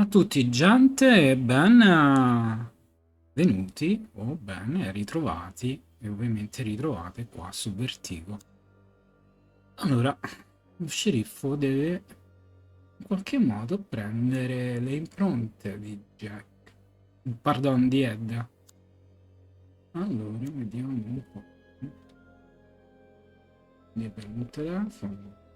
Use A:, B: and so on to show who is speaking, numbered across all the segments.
A: tutti, gente, e ben venuti o ben ritrovati e ovviamente ritrovate qua su Vertigo. Allora, lo sceriffo deve in qualche modo prendere le impronte di Jack, pardon, di Ed. Allora, vediamo un po'. Mi è preso il telefono.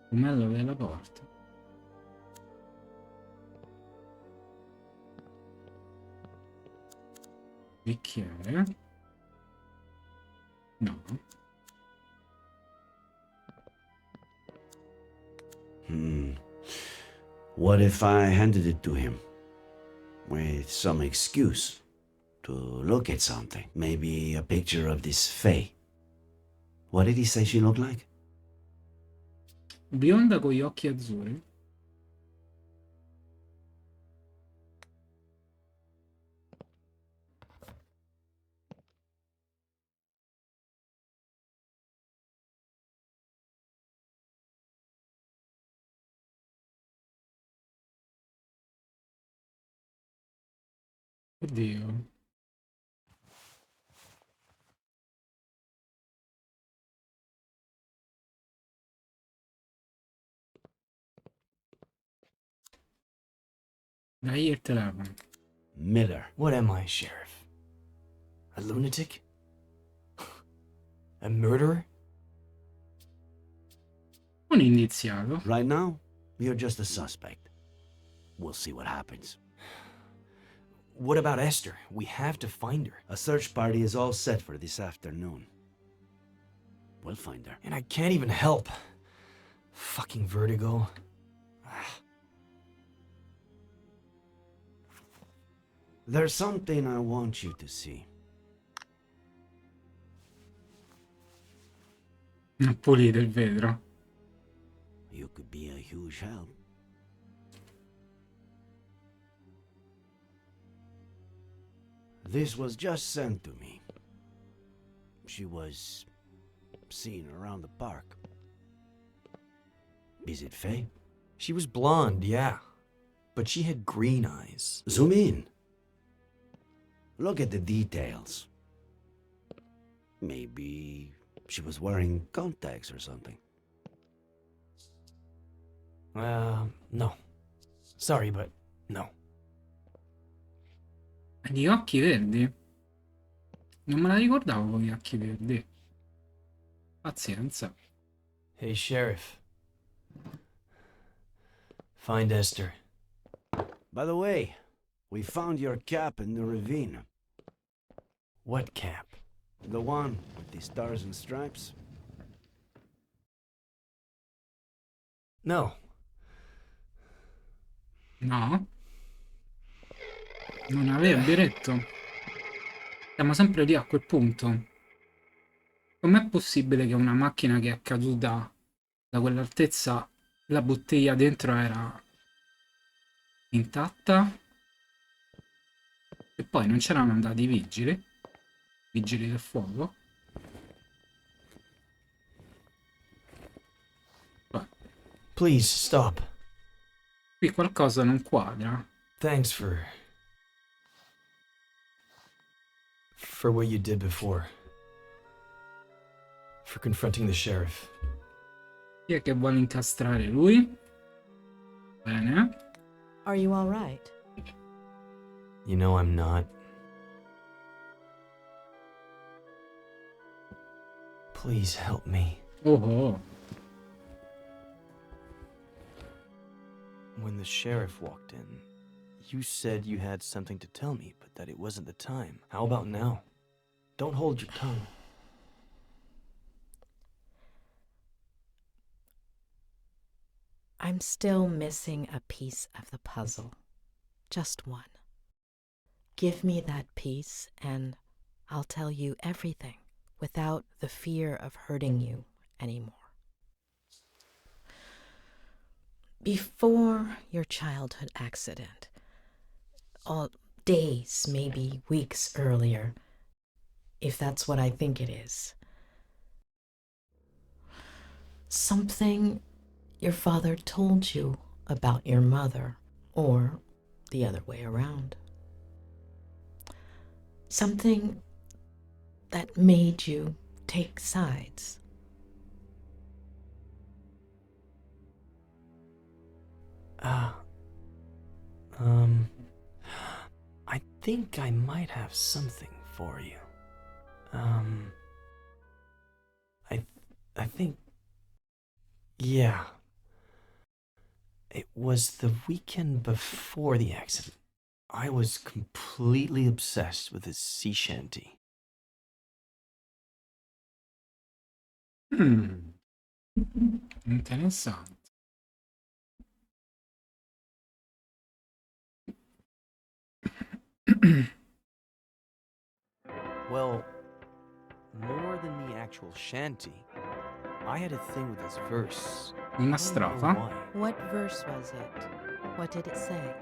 A: Fumello della porta. Bicchiere. No.
B: What if I handed it to him with some excuse to look at something? Maybe a picture of this Faye. What did he say she looked like?
A: Bionda con gli occhi azzurri. Oddio. Dai il telefono.
B: Miller.
C: What am I, Sheriff? A lunatic? A murderer?
A: Un indiziato.
B: Right now, you're just a suspect. We'll see what happens.
C: What about Esther? We have to find her.
B: A search party is all set for this afternoon. We'll find her.
C: And I can't even help. Fucking Vertigo.
B: There's something I want you to see.
A: Ha pulito il vetro.
B: You could be a huge help. This was just sent to me. She was seen around the park. Is it Faye?
C: She was blonde, yeah. But she had green eyes.
B: Zoom in. Look at the details. Maybe she was wearing contacts or something.
C: No. Sorry, but no.
A: Gli occhi verdi? Non me la ricordavo con gli occhi verdi. Pazienza.
C: Hey, Sheriff. Find Esther.
B: By the way, we found your cap in the ravine.
C: What cap?
B: The one with the stars and stripes.
C: No.
A: No? Non aveva berretto? Siamo sempre lì a quel punto. Com'è possibile che una macchina che è caduta da quell'altezza, la bottiglia dentro era intatta? E poi non c'erano andati i vigili? Vigili del fuoco? Beh,
C: Please, stop.
A: qui qualcosa non quadra.
C: Thanks for what you did before. For confronting the sheriff.
A: Chi è che vuole incastrare lui? Bene.
D: Are you all right?
C: You know I'm not. Please help me.
A: Oh.
C: When the sheriff walked in, you said you had something to tell me, but that it wasn't the time. How about now? Don't hold your tongue.
D: I'm still missing a piece of the puzzle. Just one. Give me that piece and I'll tell you everything without the fear of hurting you anymore. Before your childhood accident, days, maybe weeks earlier, if that's what I think it is. Something your father told you about your mother, or the other way around. Something that made you take sides.
C: I think I might have something for you. I think... Yeah. It was the weekend before the accident. I was completely obsessed with his sea shanty.
A: Interessante.
C: Well, more than the actual shanty, I had a thing with this verse.
A: Una
C: I don't know
A: strofa?
C: why.
D: What verse was it? What did it say?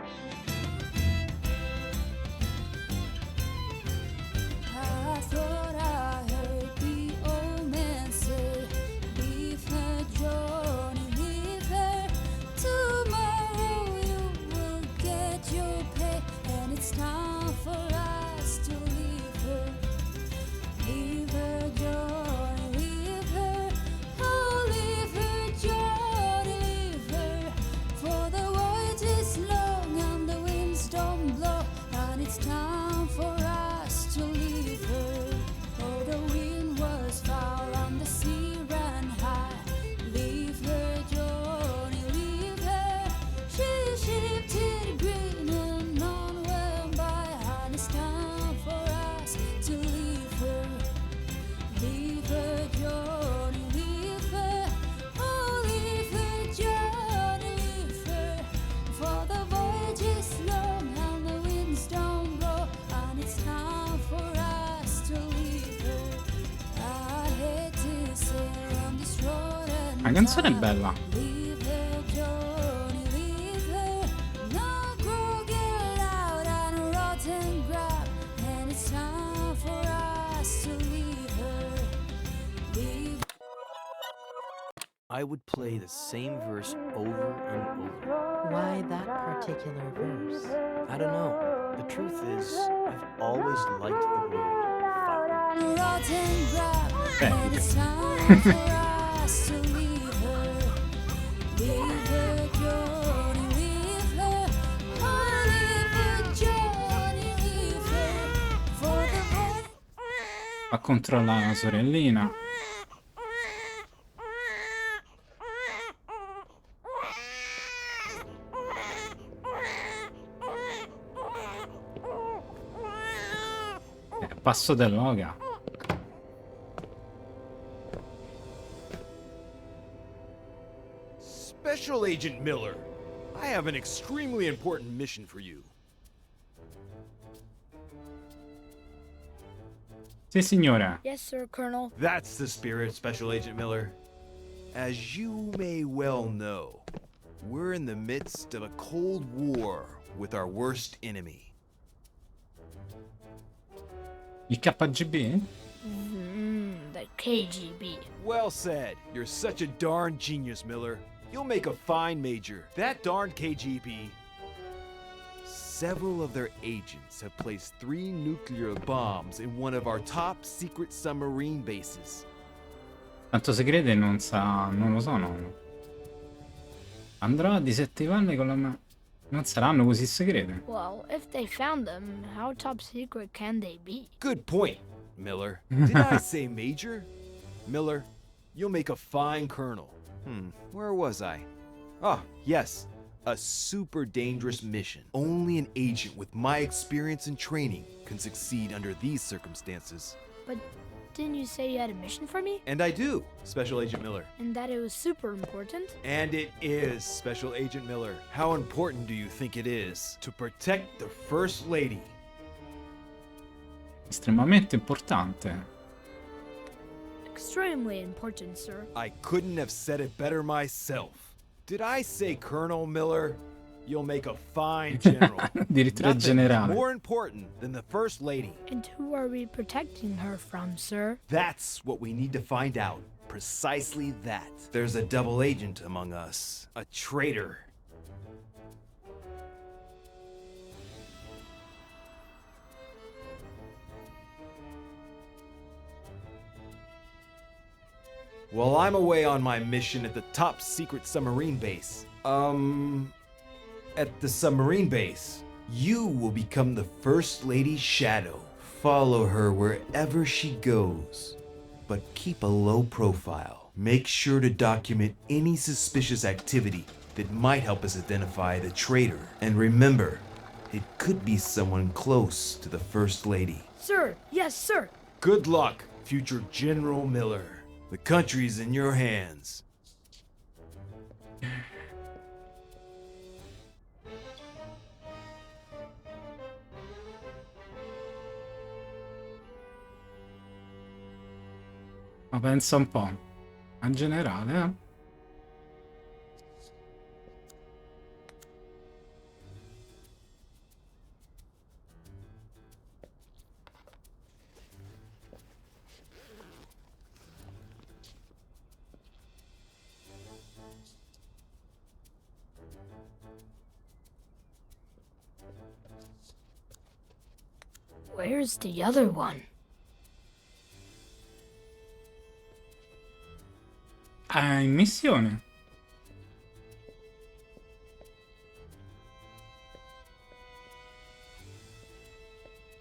E: I thought I heard the old man say, leave her, Johnny, leave her. Tomorrow you will get your pay, and it's time for us to leave her. Leave her, Johnny, leave her. Oh, leave her, Johnny, leave her. For the voyage is long and the winds don't blow, and it's time for us to leave her. Oh, the wind was foul and the sea ran high. Leave her, Johnny, leave her. She shifted green and none went by, and it's time for us to leave her. Leave her, Johnny, leave her. Oh, leave her, Johnny, leave her. For the voyage is long and the winds don't blow, and it's time for us to leave her. I hate to sail on this road and
A: La canzone è
E: die.
A: bella.
E: Leave her, Johnny, leave her. No crooked loud and rotten grab, and it's time for us to leave her. Leave
C: I would play the same verse over and over.
D: Why that particular verse?
C: I don't know. The truth is, I've always liked the word fire.
E: rotten grab,
A: Beh.
E: and it's time for us to leave her. Leave her, Johnny, leave her. Oh, leave her, Johnny, leave her. For the void.
A: Va contro la sorellina. Passo dell'oga.
F: Special Agent Miller, I have an extremely important mission for you.
A: Sì, signora.
G: Yes, sir, Colonel.
F: That's the spirit, Special Agent Miller. As you may well know, we're in the midst of a Cold War with our worst enemy.
A: Il KGB?
G: The KGB.
F: Well said. You're such a darn genius, Miller. You'll make a fine major. That darned KGB. Several of their agents have placed 3 nuclear bombs in one of our top secret submarine bases.
A: Tanto segrete non lo sono. Andrò a disattivarle con la mano. Non saranno così segrete.
G: Well, if they found them, how top secret can they be?
F: Good point, Miller. Did I say major? Miller, you'll make a fine colonel. Where was I? Ah, yes. A super dangerous mission. Only an agent with my experience and training can succeed under these circumstances.
G: But didn't you say you had a mission for me?
F: And I do, Special Agent Miller.
G: And that it was super important?
F: And it is, Special Agent Miller. How important do you think it is to protect the First Lady?
A: Estremamente importante.
G: Extremely important, sir.
F: I couldn't have said it better myself. Did I say Colonel Miller? You'll make a fine general.
A: Addirittura
F: Nothing is
A: generale.
F: more important than the First Lady.
G: And who are we protecting her from, sir?
F: That's what we need to find out. Precisely that. There's a double agent among us. A traitor. While I'm away on my mission at the top secret submarine base. At the submarine base, you will become the First Lady's shadow. Follow her wherever she goes, but keep a low profile. Make sure to document any suspicious activity that might help us identify the traitor. And remember, it could be someone close to the First Lady.
G: Sir, yes, sir.
F: Good luck, future General Miller. The country's in your hands.
A: Ma pensa un po'. A generale, eh?
G: Where's the other one?
A: In missione.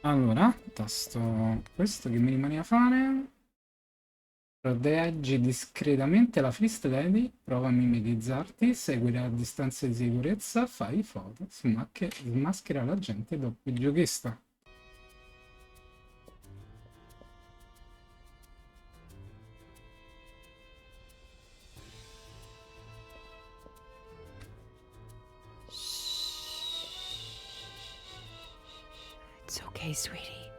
A: Allora, tasto questo che mi rimane a fare. Proteggi discretamente la First Lady, prova a mimetizzarti, seguila a distanza di sicurezza, fai foto, smaschera la gente dopo il giochista.
H: It's okay, sweetie.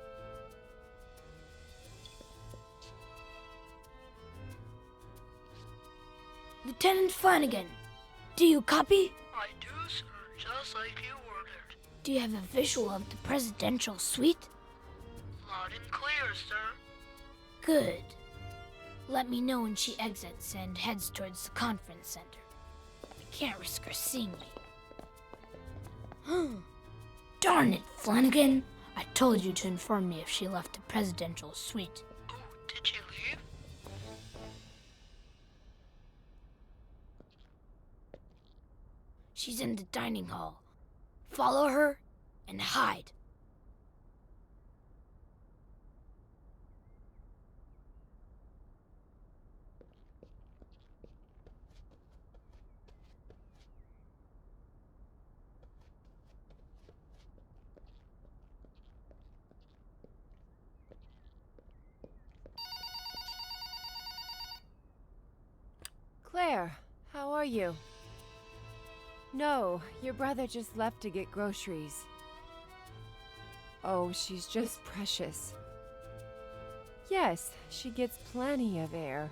G: Lieutenant Flanagan, do you copy?
I: I do, sir, just like you ordered.
G: Do you have a visual of the presidential suite?
I: Loud and clear, sir.
G: Good. Let me know when she exits and heads towards the conference center. I can't risk her seeing me. Darn it, Flanagan! I told you to inform me if she left the presidential suite.
I: Oh, did she leave?
G: She's in the dining hall. Follow her and hide.
H: Claire, how are you? No, your brother just left to get groceries. Oh, she's just precious. Yes, she gets plenty of air.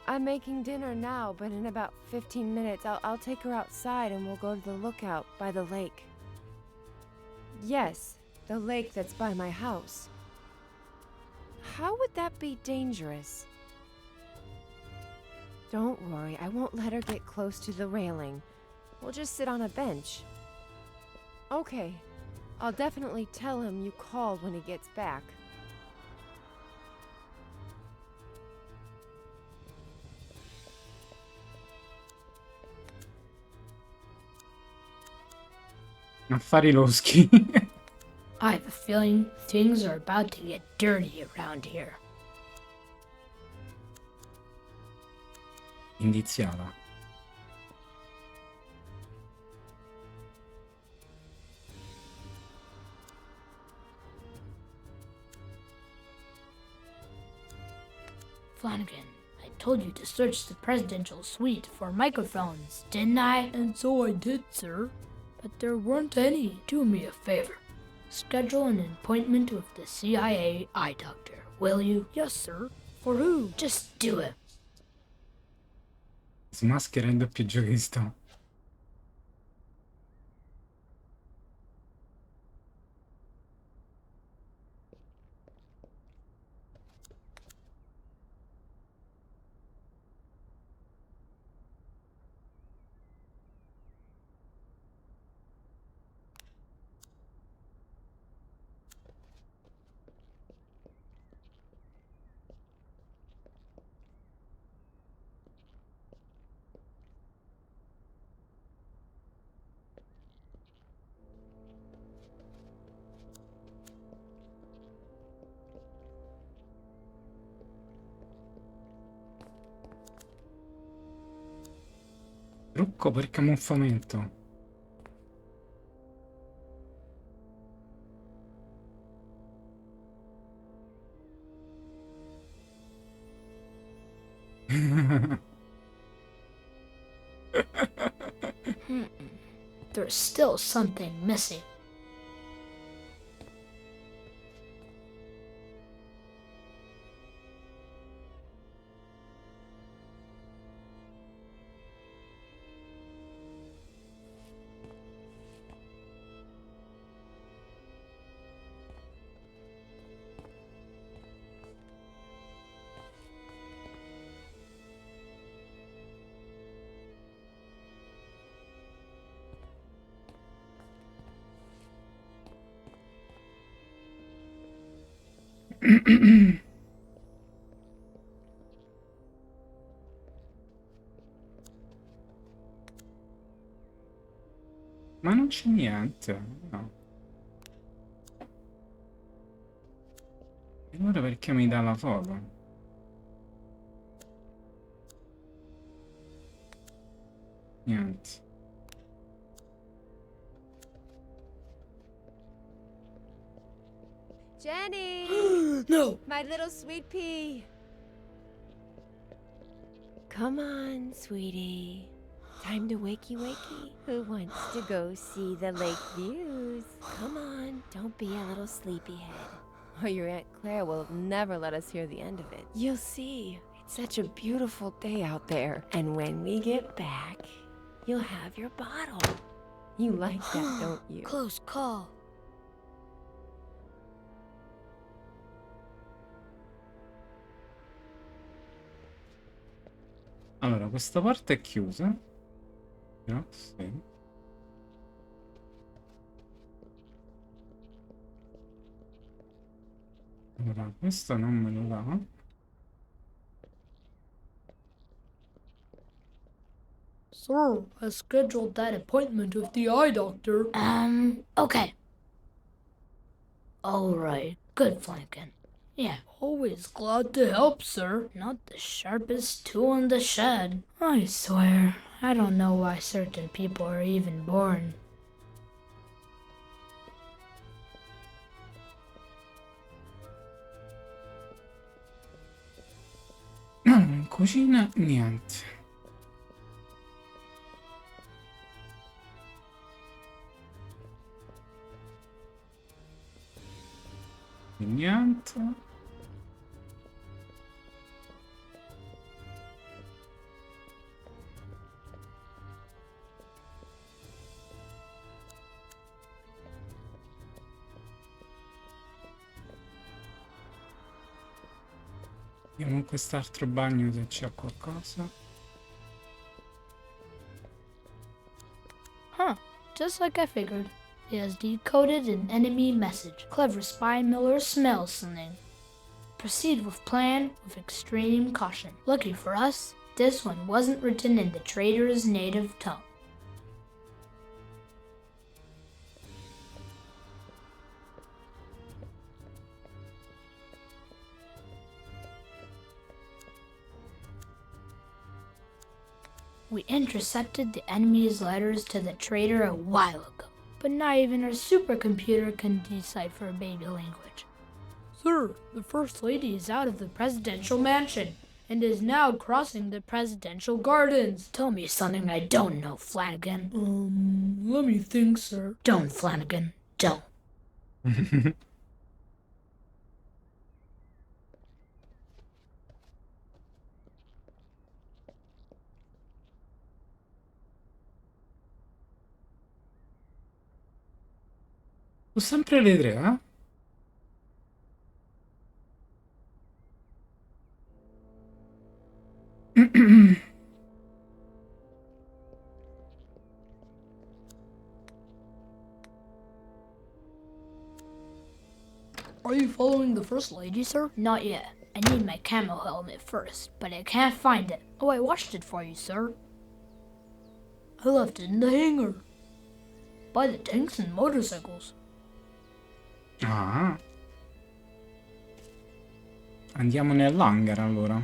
H: I'm making dinner now, but in about 15 minutes I'll take her outside and we'll go to the lookout by the lake. Yes, the lake that's by my house. How would that be dangerous? Don't worry, I won't let her get close to the railing. We'll just sit on a bench. Okay, I'll definitely tell him you called when he gets back.
A: Affari loschi.
G: I have a feeling things are about to get dirty around here.
A: Indiziata.
G: Flanagan, I told you to search the presidential suite for microphones, didn't I? And so I did, sir. But there weren't any. Do me a favor. Schedule an appointment with the CIA eye doctor, will you? Yes, sir. For who? Just do it.
A: Smaschera il doppio giochista. Trucco per camuffamento.
G: There's still something missing.
A: Ma non c'è niente, no. E allora perché mi dà la foto? Niente.
H: Jenny!
G: No!
H: My little sweet pea! Come on, sweetie. Time to wakey wakey. Who wants to go see the lake views? Come on, don't be a little sleepyhead. Or your Aunt Claire will never let us hear the end of it. You'll see. It's such a beautiful day out there. And when we get back, you'll have your bottle. You like that, don't you?
G: Close call.
A: Allora, questa parte è chiusa. No? Sì. Allora, questo non me lo dà.
G: Sir, I scheduled that appointment with the eye doctor. Okay. All right. Good, Flankin. Yeah, always glad to help, sir. Not the sharpest tool in the shed. I swear, I don't know why certain people are even born.
A: No, in cucina niente. Niente. Vediamo in quest'altro bagno se c'è qualcosa.
G: Huh, just like I figured. It has decoded an enemy message. Clever spy Miller smells something. Proceed with plan with extreme caution. Lucky for us, this one wasn't written in the traitor's native tongue. We intercepted the enemy's letters to the traitor a while ago, but not even our supercomputer can decipher baby language. Sir, the First Lady is out of the presidential mansion and is now crossing the presidential gardens. Tell me something I don't know, Flanagan. Let me think, sir. Don't, Flanagan, don't.
A: Sono sempre le tre, eh?
G: Are you following the First Lady, sir? Not yet. I need my camo helmet first, but I can't find it. Oh, I washed it for you, sir. I left it in the hangar. By the tanks and motorcycles.
A: Ah. Andiamo nell'hangar allora.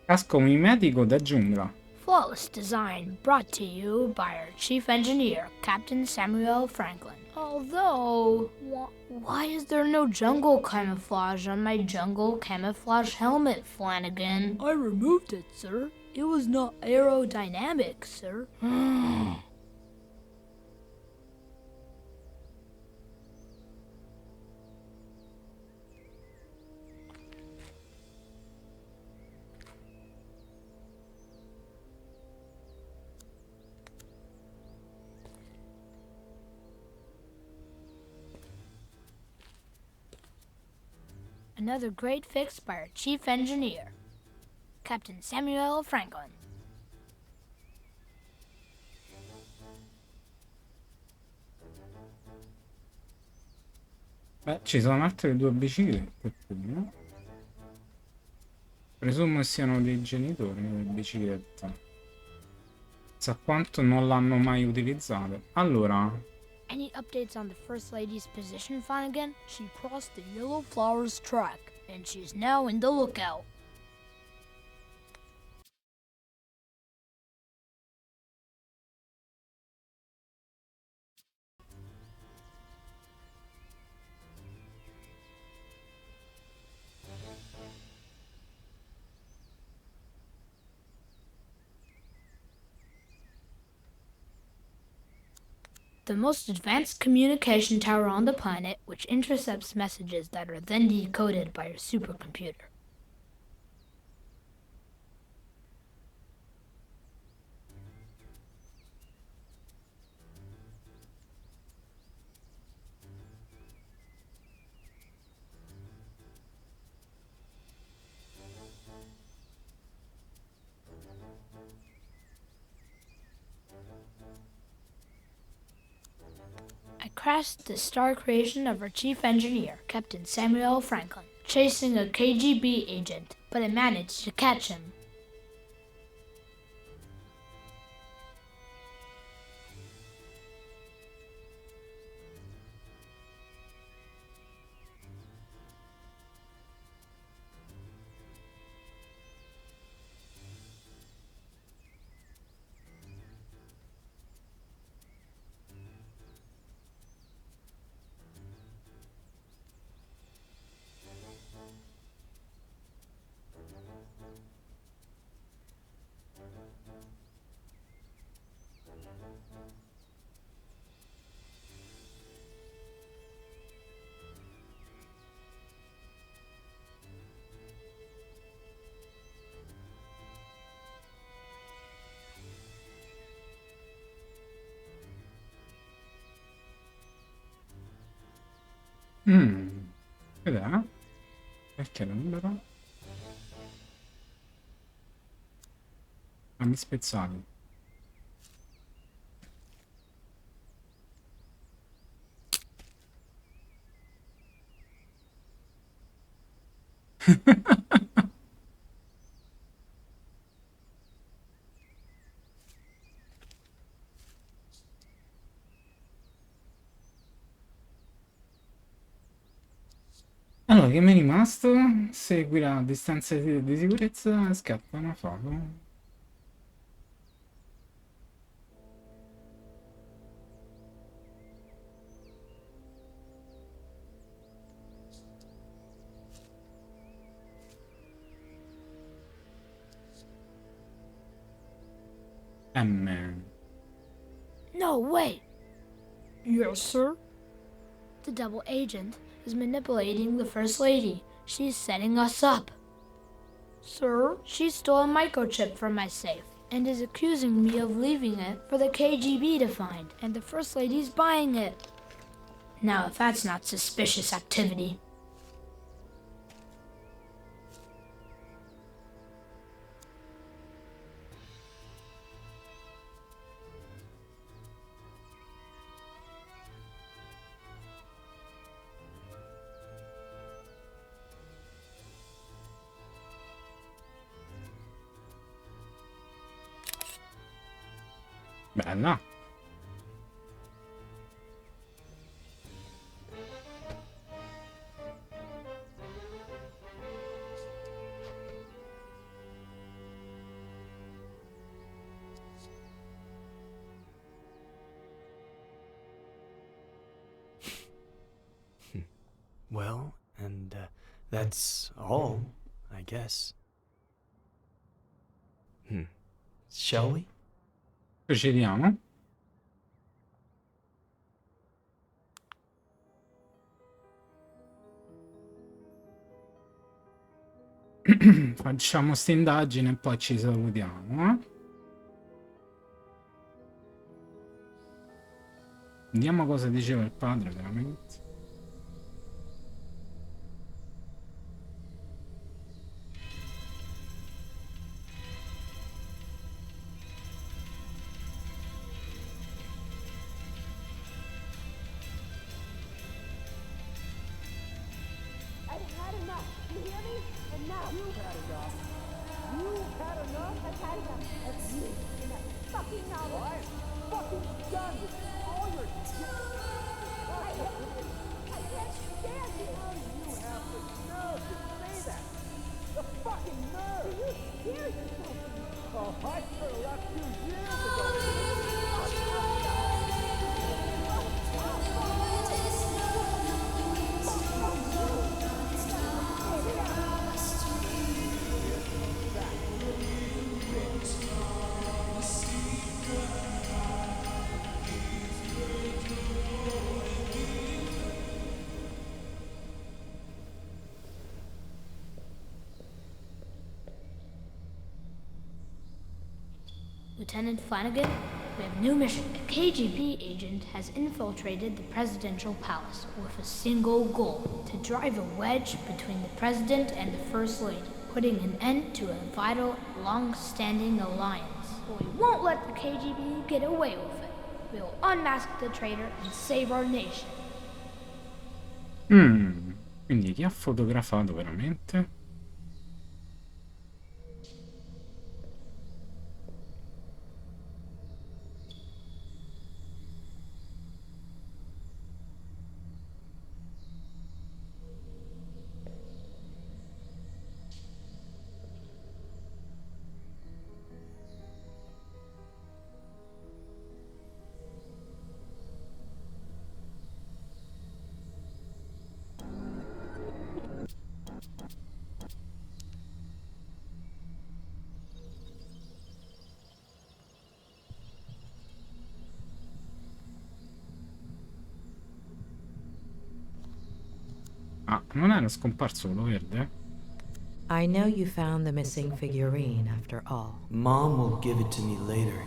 A: Casco mimetico da giungla.
G: Flawless design brought to you by our chief engineer, Captain Samuel Franklin. Although, why is there no jungle camouflage on my jungle camouflage helmet, Flanagan? I removed it, sir. It was not aerodynamic, sir. Another great fix by our chief engineer, Captain Samuel Franklin.
A: Beh, ci sono altre 2 biciclette qui, no? Presumo siano dei genitori le biciclette. Sa quanto non l'hanno mai utilizzate. Allora,
G: Any updates on the First Lady's position, Flanagan? She crossed the Yellow Flowers track, and she's now in the lookout. The most advanced communication tower on the planet, which intercepts messages that are then decoded by your supercomputer. I crashed the star creation of our chief engineer, Captain Samuel Franklin, chasing a KGB agent, but I managed to catch him.
A: Vediamo. Perché numero? Mi spezzati. Allora, che mi è rimasto? Segui la distanza di sicurezza e scatta una foto. M.
G: No, wait! Yes, sir? The double agent is manipulating the First Lady. She's setting us up. Sir? She stole a microchip from my safe and is accusing me of leaving it for the KGB to find, and the First Lady's buying it. Now, if that's not suspicious activity.
A: Bella.
C: Well, and that's all, I guess. Shall we?
A: Procediamo. Facciamo sta indagine e poi ci salutiamo, eh? Vediamo cosa diceva il padre veramente.
J: I've had enough. You hear me? And now you've had enough. You've had enough? I've had enough of you and that fucking novel. I'm fucking done with all your shit. I can't stand it. How do you have the nerve to say that? The fucking nerve! Do you hear yourself? Oh, I should have left 2 years ago.
G: Lieutenant Flanagan, we have a new mission. A KGB agent has infiltrated the presidential palace with a single goal: to drive a wedge between the president and the first lady, putting an end to a vital, long-standing alliance. But we won't let the KGB get away with it. We'll unmask the traitor and save our nation.
A: Quindi chi ha fotografato veramente? Ah, non era scomparso quello verde?
D: I know you found the missing figurine after all.
C: Mom will give it to me later.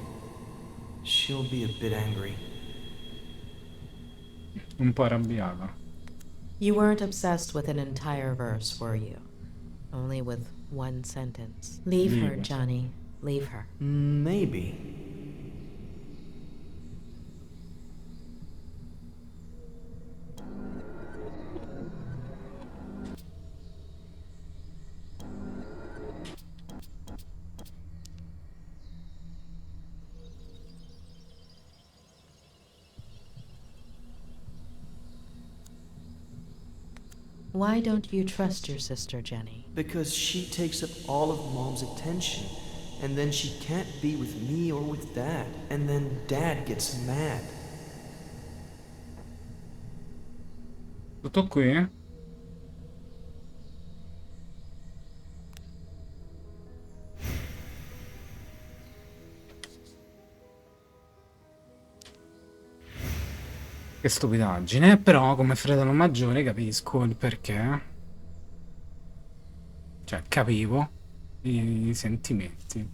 C: She'll be a bit angry.
A: Un po' arrabbiata.
D: You weren't obsessed with an entire verse, were you? Only with one sentence. Leave her,
A: Leave.
D: Johnny. Leave her.
C: Maybe.
D: Why don't you trust your sister, Jenny?
C: Because she takes up all of Mom's attention, and then she can't be with me or with Dad, and then Dad gets mad.
A: Tutto qui? Che stupidaggine, però come fratello maggiore capisco il perché. Cioè, capivo i sentimenti.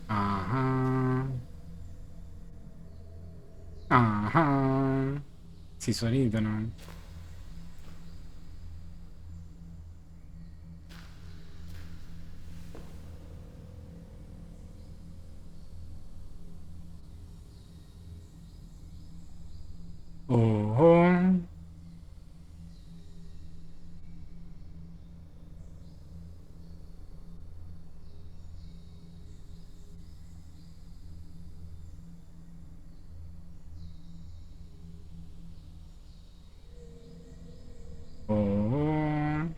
A: Ah. Ah. Si sorridono. Oh. Oh.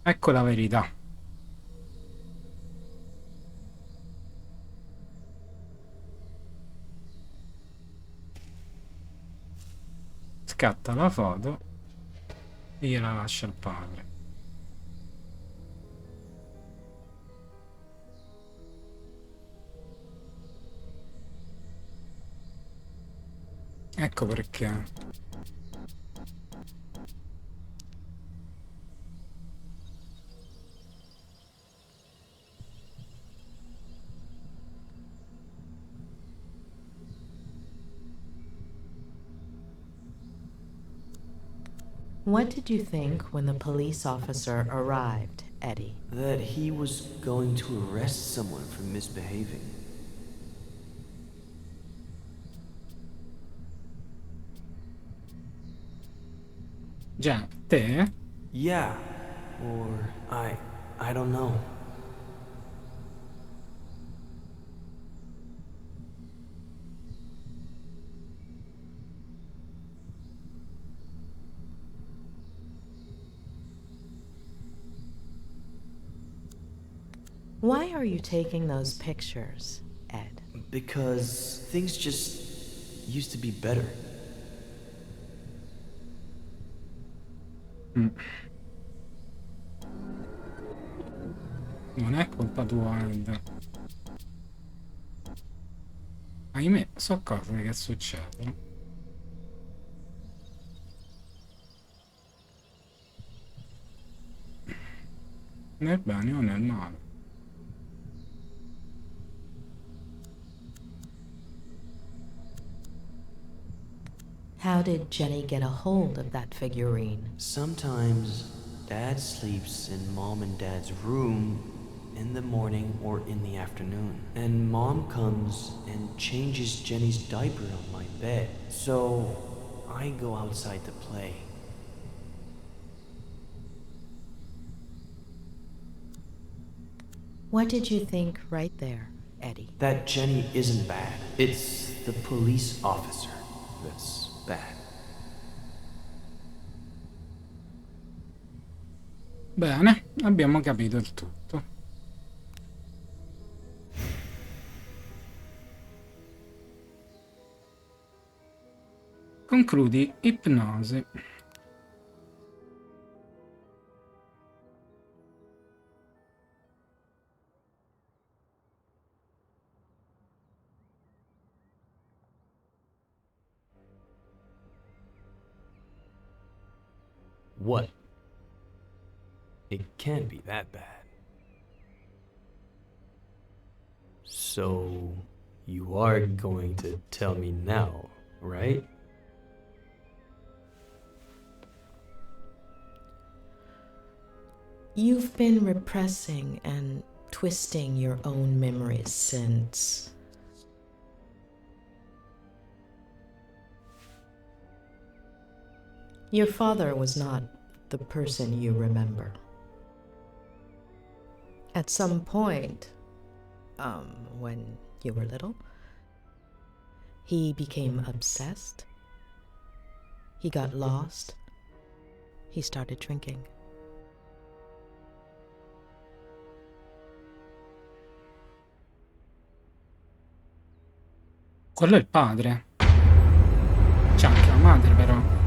A: Ecco la verità. scatta la foto e gliela lascia al padre. Ecco perché.
D: What did you think when the police officer arrived, Eddie?
C: That he was going to arrest someone for misbehaving.
A: Già, te?
C: Yeah. Or I don't know.
D: Why are you taking those pictures, Ed?
C: Because things just used to be better.
A: Non è colpa tua, Ed. Ahimè, so cose che succedono. Nel bene o nel male.
D: How did Jenny get a hold of that figurine?
C: Sometimes Dad sleeps in Mom and Dad's room in the morning or in the afternoon. And Mom comes and changes Jenny's diaper on my bed. So I go outside to play.
D: What did you think right there, Eddie?
C: That Jenny isn't bad. It's the police officer that's bad.
A: Bene, abbiamo capito il tutto. Concludi ipnosi.
C: What? It can't be that bad. So, you are going to tell me now, right?
D: You've been repressing and twisting your own memories since... Your father was not the person you remember. At some point, when you were little, he became obsessed. He got lost. He started drinking.
A: Quello è il padre. C'è anche la madre, però.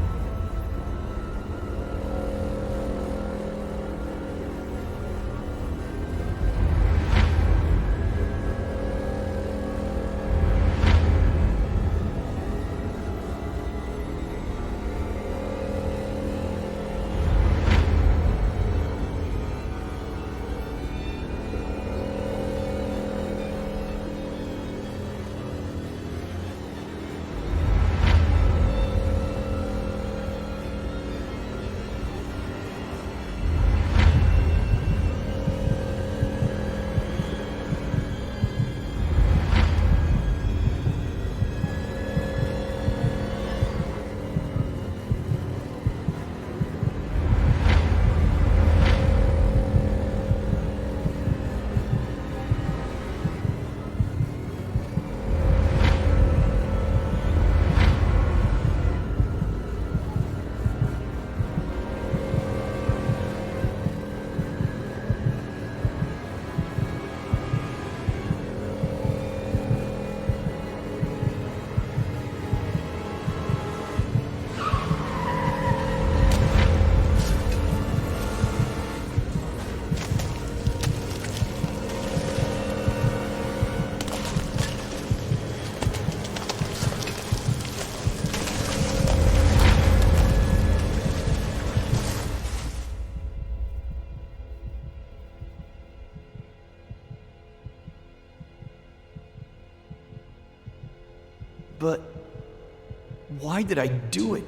C: Why did I do it?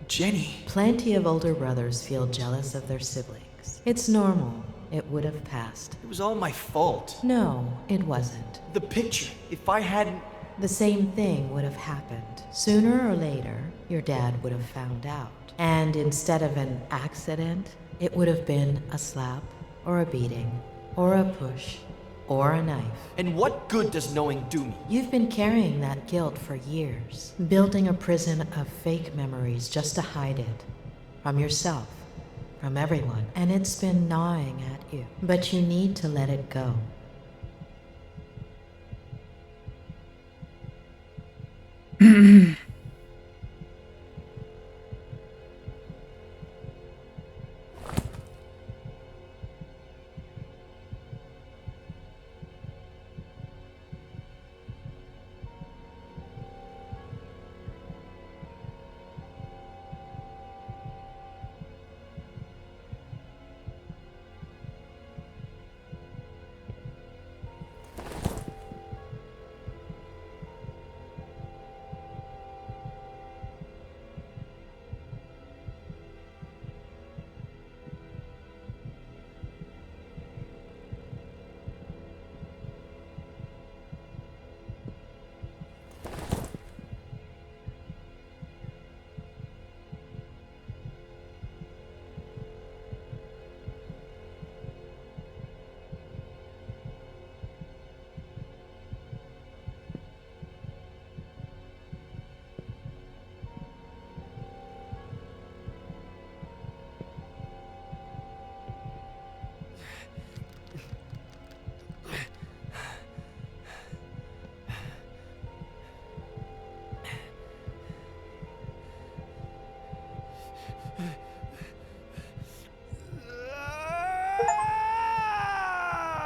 C: Jenny.
D: Plenty of older brothers feel jealous of their siblings. It's normal. It would have passed.
C: It was all my fault.
D: No, it wasn't.
C: The picture. If I hadn't...
D: The same thing would have happened. Sooner or later, your dad would have found out. And instead of an accident, it would have been a slap, or a beating, or a push, or a knife.
C: And what good does knowing do me?
D: You've been carrying that guilt for years, building a prison of fake memories just to hide it. From yourself, from everyone, and it's been gnawing at you. But you need to let it go.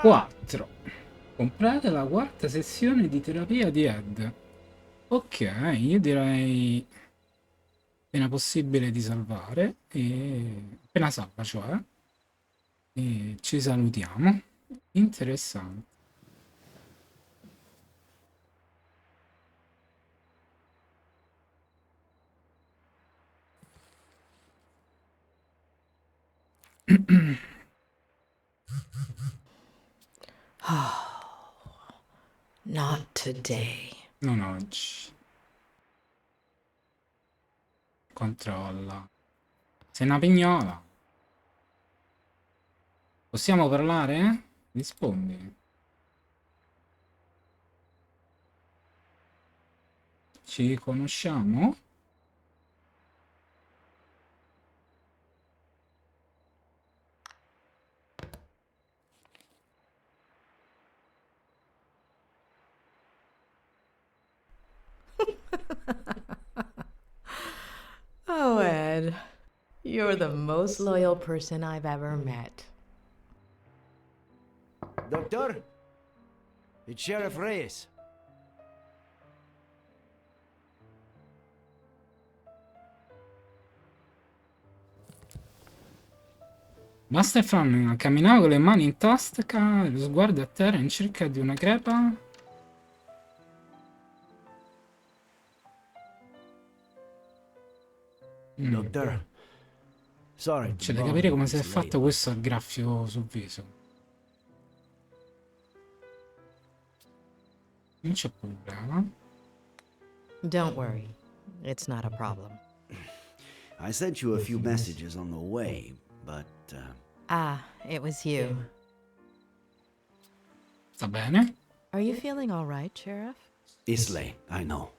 A: Quattro. Comprate la quarta sessione di terapia di Ed. Ok, io direi appena possibile di salvare e appena salva, cioè, e ci salutiamo. Interessante.
D: Not today.
A: Non oggi. Controlla. Sei una pignola. Possiamo parlare? Rispondi. Ci conosciamo?
D: Oh, Ed, you're the most loyal person I've ever met.
B: Doctor? It's Sheriff Reyes.
A: Stefan camminava con le mani in tasca e lo sguardo a terra in cerca di una crepa.
B: Doctor. Sorry.
A: C'è da capire come si è fatto questo graffio sul viso. Non c'è problema.
D: Don't worry, it's not a problem.
B: I sent you a few messages on the way, but
D: Ah, it was you.
A: Sta bene?
D: Are you feeling all right, Sheriff?
B: it's late, I know.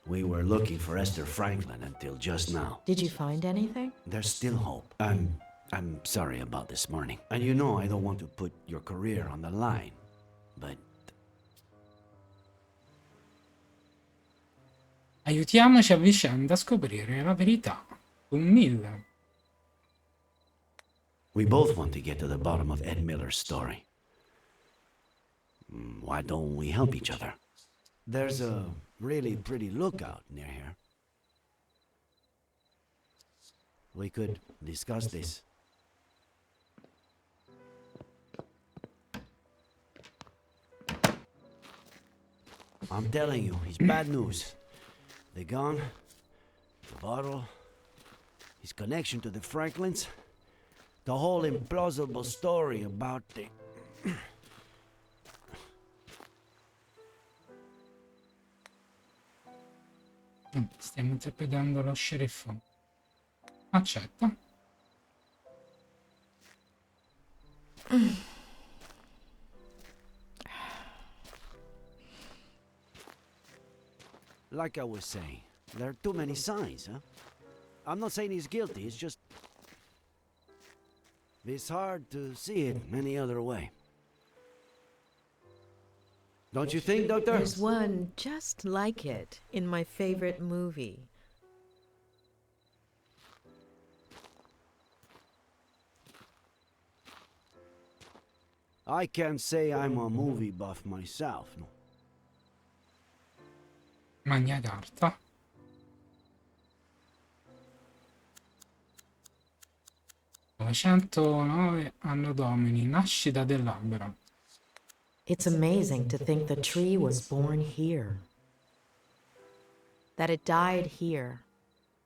B: We were looking for Esther Franklin until just now.
D: Did you find anything?
B: There's still hope. I'm sorry about this morning. And you know I don't want to put your career on the line, but
A: Aiutiamoci a vicenda a scoprire la verità. Un Miller.
B: we both want to get to the bottom of Ed Miller's story. Why don't we help each other? There's a really pretty lookout near here. We could discuss this. I'm telling you, it's bad news. The gun, the bottle, his connection to the Franklins, the whole implausible story about the...
A: Stiamo interpretando lo sheriffo. Accetta.
B: Like I was saying, there are too many signs, huh? I'm not saying he's guilty, it's just... It's hard to see it any other way. Don't you think, Doctor?
D: There's one just like it in my favorite movie.
B: I can't say I'm a movie buff myself, no.
A: Magna Carta. (909 anno domini), nascita dell'albero.
D: It's amazing to think the tree was born here, that it died here,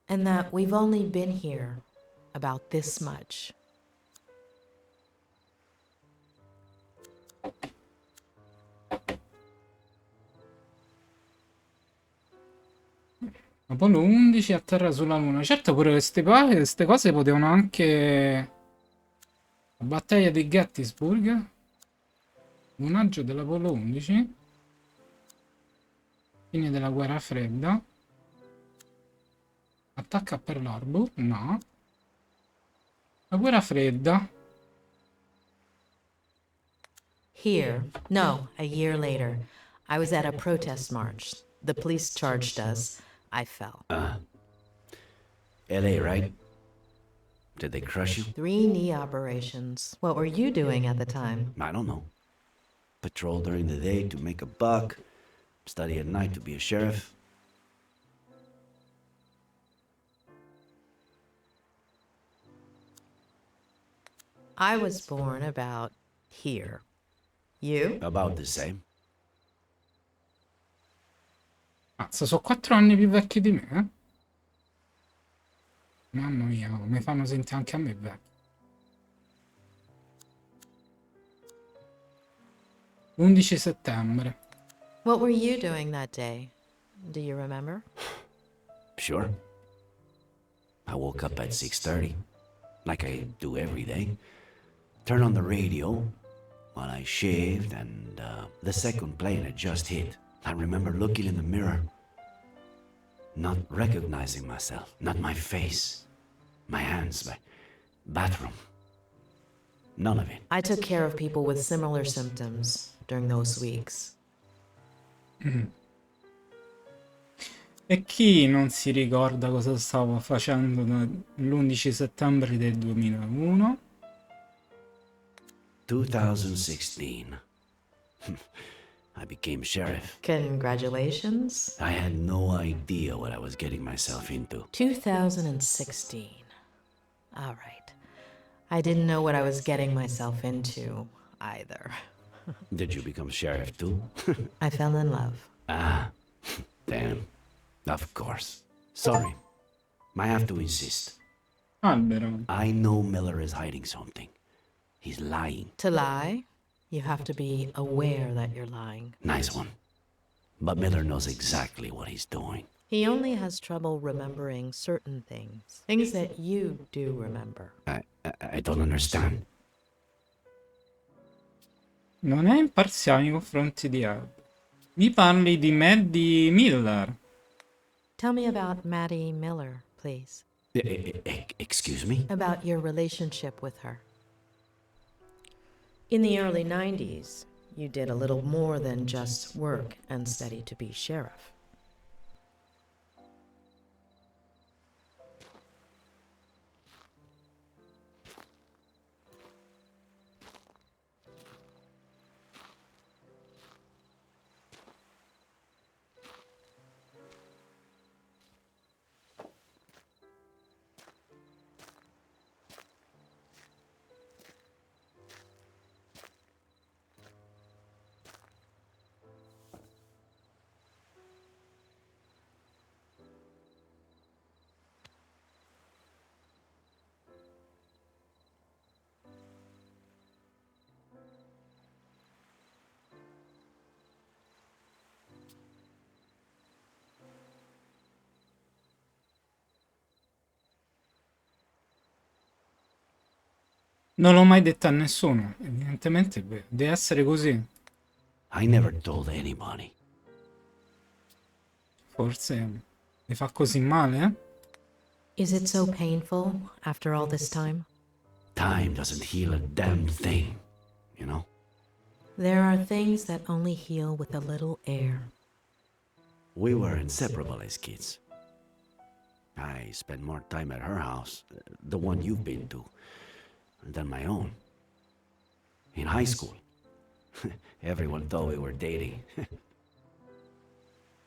D: and that we've only been here about this much.
A: Apollo 11 atterra sulla Luna. Certo, pure queste cose potevano anche... La battaglia di Gettysburg. Lunaggio dell'Apollo 11. Fine della guerra fredda. Attacca a Pearl Harbor? No. La guerra fredda.
D: Here, no, a year later, I was at a protest march. The police charged us. I fell.
B: LA, right? Did they crush you?
D: 3 knee operations. What were you doing at the time?
B: I don't know. Patrol during the day to make a buck, study at night to be a sheriff.
D: I was born about here. You?
B: About the same.
A: Mazza, sono 4 anni più vecchi di me, eh? Mamma mia, mi fanno sentire anche a me vecchio. 11 settembre.
D: What were you doing that day? Do you remember?
B: Sure. I woke up at 6:30, like I do every day. Turned on the radio while I shaved, and the second plane had just hit. I remember looking in the mirror, not recognizing myself, not my face, my hands, my bathroom. None of it.
D: I took care of people with similar symptoms during those weeks.
A: E chi non si ricorda cosa stavo facendo l'11 settembre del 2001?
B: 2016. I became sheriff.
D: Congratulations.
B: I had no idea what I was getting myself into.
D: 2016. All right. I didn't know what I was getting myself into either.
B: Did you become sheriff too?
D: I fell in love.
B: Ah, damn. Of course. Sorry. I have to insist.
A: Albero.
B: I know Miller is hiding something. He's lying.
D: To lie, you have to be aware that you're lying.
B: Nice one. But Miller knows exactly what he's doing.
D: He only has trouble remembering certain things that you do remember.
B: I don't understand.
A: Non è imparziale nei confronti di Alfred. Mi parli di Maddie Miller.
D: Tell me about Maddie Miller, please.
B: Excuse me?
D: About your relationship with her. In the early 90s, you did a little more than just work and study to be sheriff.
A: Non l'ho mai detto a nessuno. Evidentemente deve essere così.
B: I never told anybody.
A: Forse mi fa così male, eh?
D: Is it so painful after all this time?
B: Time doesn't heal a damn thing, you know?
D: There are things that only heal with a little air.
B: We were inseparable as kids. I spent more time at her house, the one you've been to, than my own. In high school, everyone thought we were dating.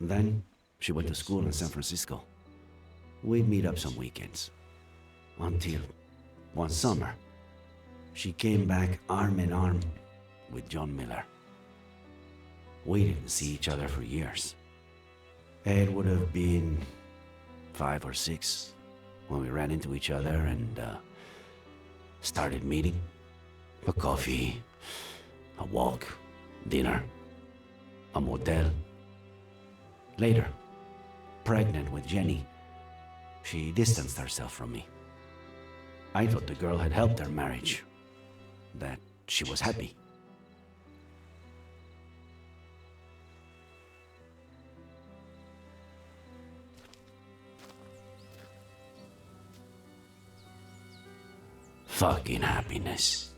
B: Then, she went to school in San Francisco. We'd meet up some weekends. Until, one summer, she came back arm in arm with John Miller. We didn't see each other for years. It would have been 5 or 6 when we ran into each other and started meeting. A coffee, a walk, dinner, a motel. Later, pregnant with Jenny, she distanced herself from me. I thought the girl had helped her marriage, that she was happy. Fucking happiness.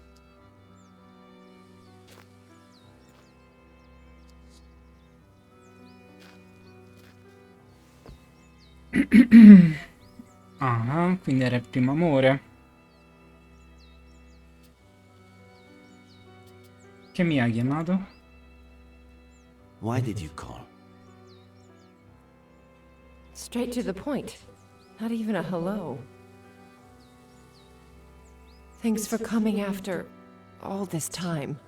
A: Ah, quindi era il primo amore. Che mi ha chiamato?
B: Why did you call?
H: Straight to the point. Not even a hello. Thanks for coming after all this time.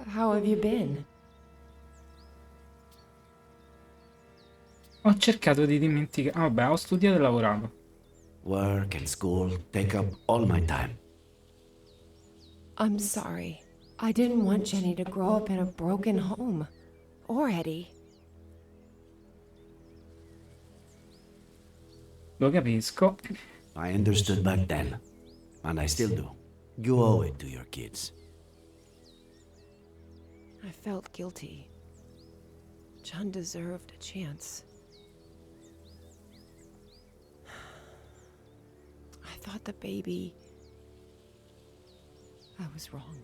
H: How have you been?
A: Ho cercato di dimenticare. Ah, vabbè, ho studiato e lavorato.
B: Work and school take up all my time.
H: I'm sorry. I didn't want Jenny to grow up in a broken home. Or Eddie.
A: Lo capisco.
B: I understood back then, and I still do. You owe it to your kids.
H: I felt guilty. John deserved a chance. I thought the baby... I was wrong.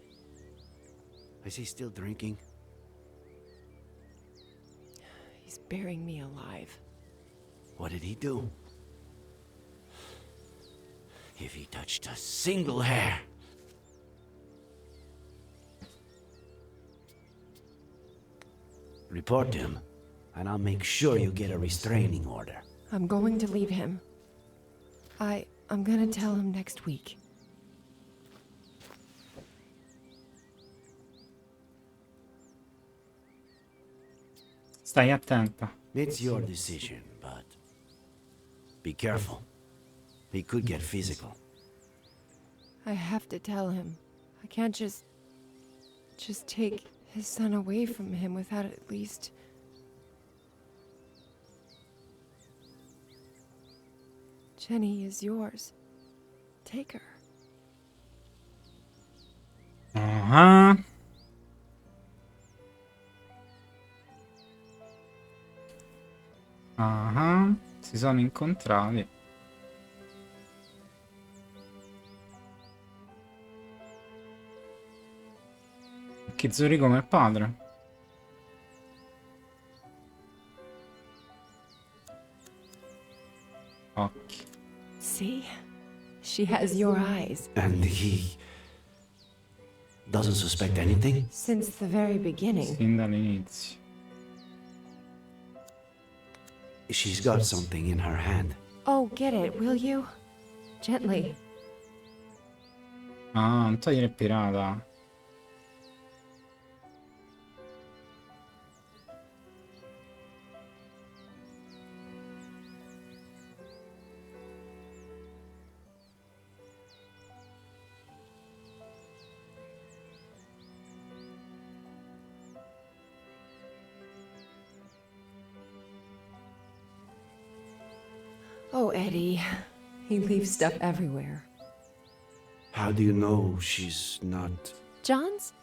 B: Is he still drinking?
H: He's burying me alive.
B: What did he do? If he touched a single hair. Report to him, and I'll make sure you get a restraining order.
H: I'm going to leave him. I'm gonna tell him next week.
A: Stai attenta.
B: It's your decision, but be careful. He could get physical.
H: I have to tell him. I can't just take his son away from him without at least... Jenny is yours. Take her.
A: Ah. Ah. Si sono incontrati. Kizuri come padre. Occhi.
H: See? She has your eyes.
B: And he doesn't suspect anything?
H: Since the very beginning.
A: Sin dall'inizio.
B: She's got something in her hand.
H: Oh, get it, will you? Gently.
A: Ah, non togliere il pirata.
H: Oh, Eddie. He leaves stuff everywhere.
B: How do you know she's not...
H: John's?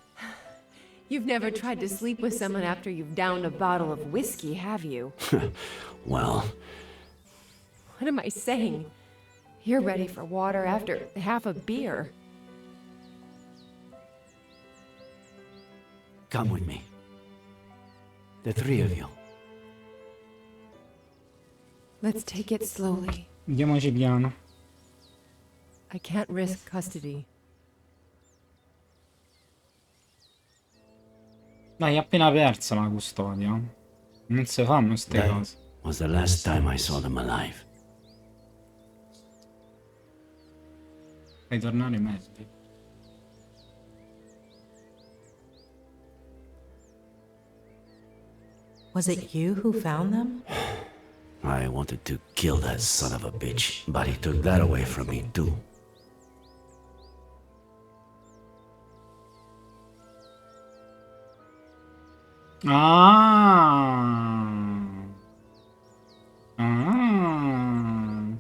H: You've never tried to sleep with someone after you've downed a bottle of whiskey, have you?
B: Well,
H: What am I saying? You're ready for water after half a beer.
B: come with me. The three of you.
H: Let's take it slowly.
A: Andiamoci piano.
H: I can't risk custody.
A: Dai, è appena persa la custodia. Non si fanno ste
B: That
A: cose.
B: was the last time I saw them alive.
A: Fai tornare Melody.
D: Was it you who found them?
B: I wanted to kill that son of a bitch, but he took that away from me too.
A: Ah. Ah.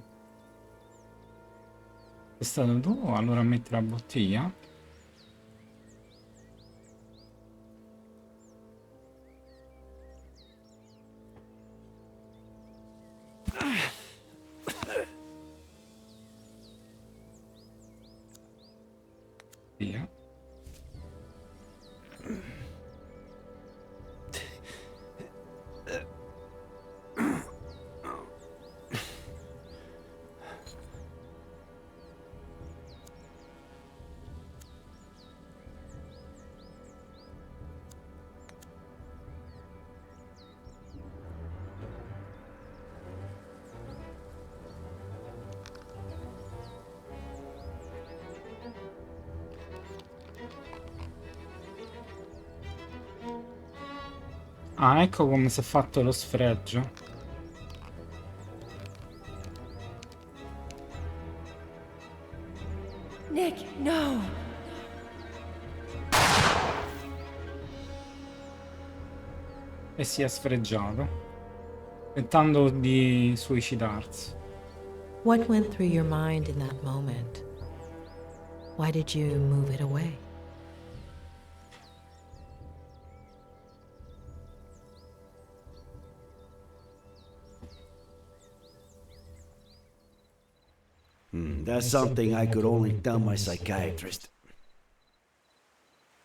A: È stato tu allora a mettere la bottiglia? Via. Ah, ecco come si è fatto lo sfregio.
H: Nick, no!
A: E si è sfregiato, tentando di suicidarsi.
D: What went through your mind in that moment? Why did you move it away?
B: That's something I could only tell my psychiatrist.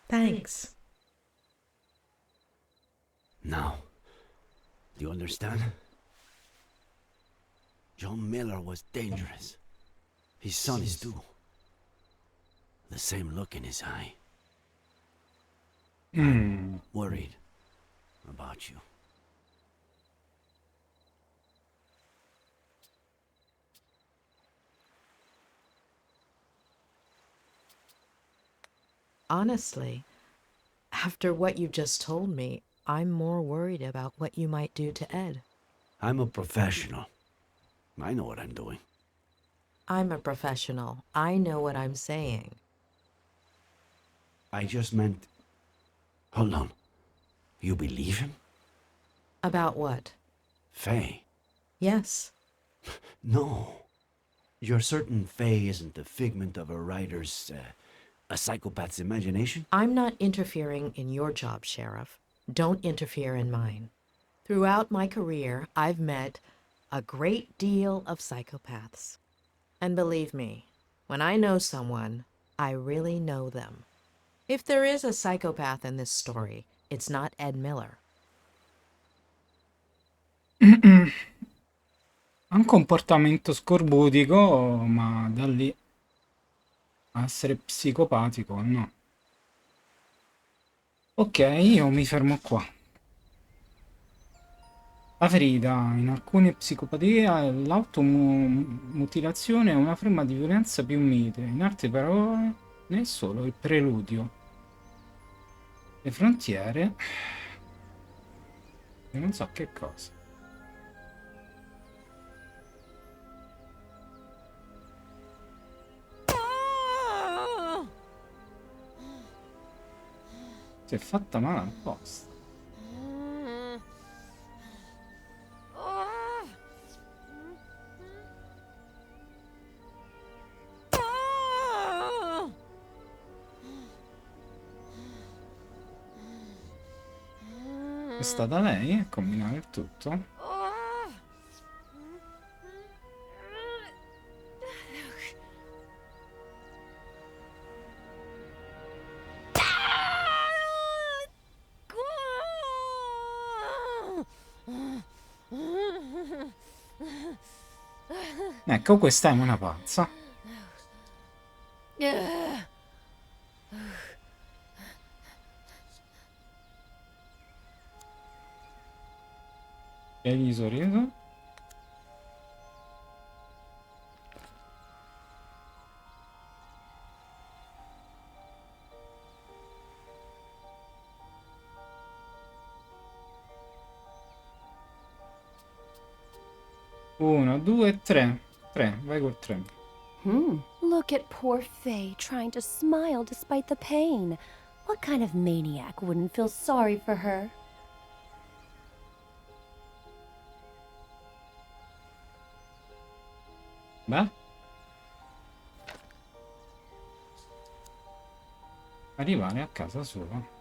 D: Thanks.
B: Now, do you understand? John Miller was dangerous. His son is too. The same look in his eye. Worried about you.
D: Honestly, after what you've just told me, I'm more worried about what you might do to Ed.
B: I'm a professional. I know what I'm doing.
D: I'm a professional. I know what I'm saying.
B: I just meant... Hold on. You believe him?
D: About what?
B: Faye?
D: Yes.
B: No. You're certain Faye isn't a figment of a writer's, a psychopath's imagination?
D: I'm not interfering in your job, Sheriff. Don't interfere in mine. Throughout my career, I've met a great deal of psychopaths. And believe me, when I know someone, I really know them. If there is a psychopath in this story, it's not Ed Miller.
A: Ha un comportamento scorbutico, ma da lì a essere psicopatico, no. Ok, io mi fermo qua. La ferita, in alcune psicopatie, l'automutilazione è una forma di violenza più mite. In altre parole, ne è solo il preludio. Le frontiere... Io non so che cosa. Si è fatta male apposta. È stata lei a combinare il tutto? Ecco, questa è una pazza. E gli sorriso? Uno, due, tre. Tre, vai col tre.
K: Look at poor Faye trying to smile despite the pain. What kind of maniac wouldn't feel sorry for her?
A: Beh. Arrivare a casa sua.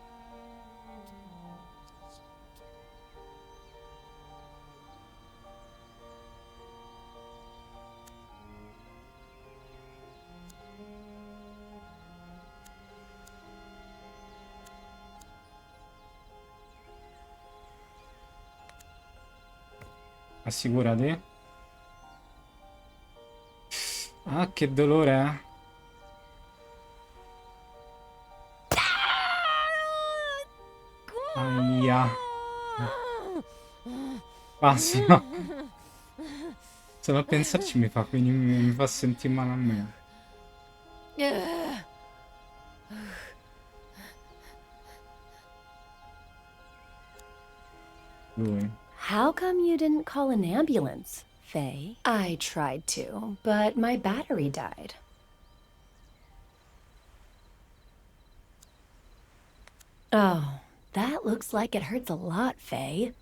A: Assicurati. Ah, che dolore, eh? Aia. Basta. Solo a pensarci mi fa, mi fa sentire male a me. Lui.
K: How come you didn't call an ambulance, Faye? I tried to, but my battery died. Oh, that looks like it hurts a lot, Faye.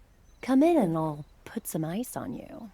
K: Come in and I'll put some ice on you.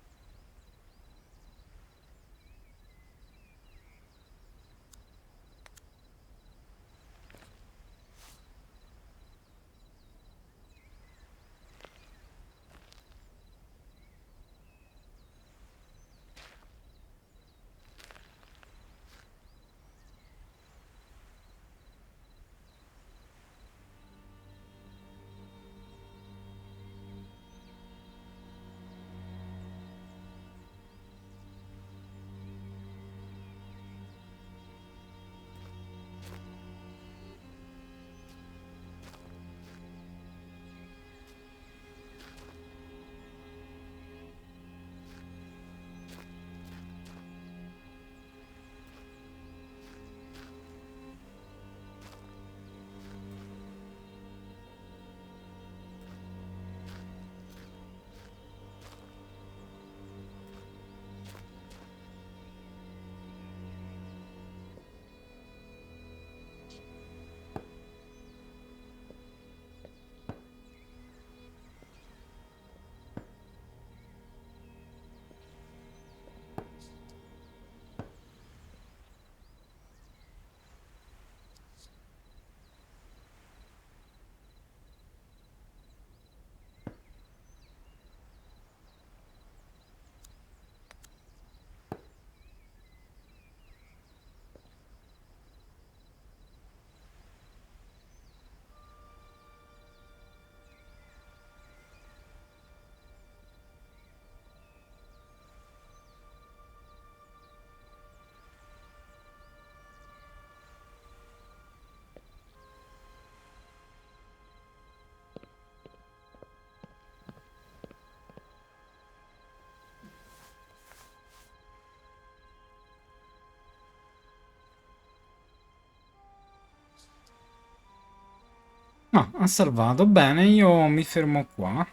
A: No, ha salvato. Bene, io mi fermo qua.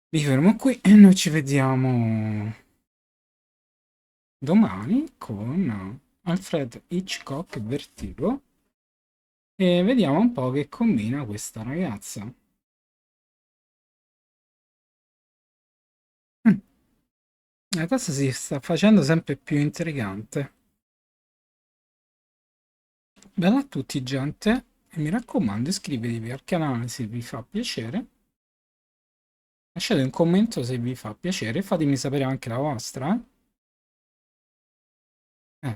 A: Mi fermo qui e noi ci vediamo domani con Alfred, Hitchcock e Vertigo e vediamo un po' che combina questa ragazza. La cosa si sta facendo sempre più intrigante. Bella a tutti, gente. E mi raccomando, iscrivetevi al canale se vi fa piacere. Lasciate un commento se vi fa piacere. Fatemi sapere anche la vostra.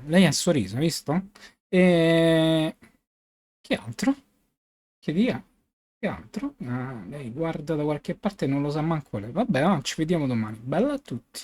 A: Lei ha sorriso, visto? E... Che altro? Che dia? Che altro? Ah, lei guarda da qualche parte e non lo sa manco lei. Vabbè, ci vediamo domani. Bella a tutti.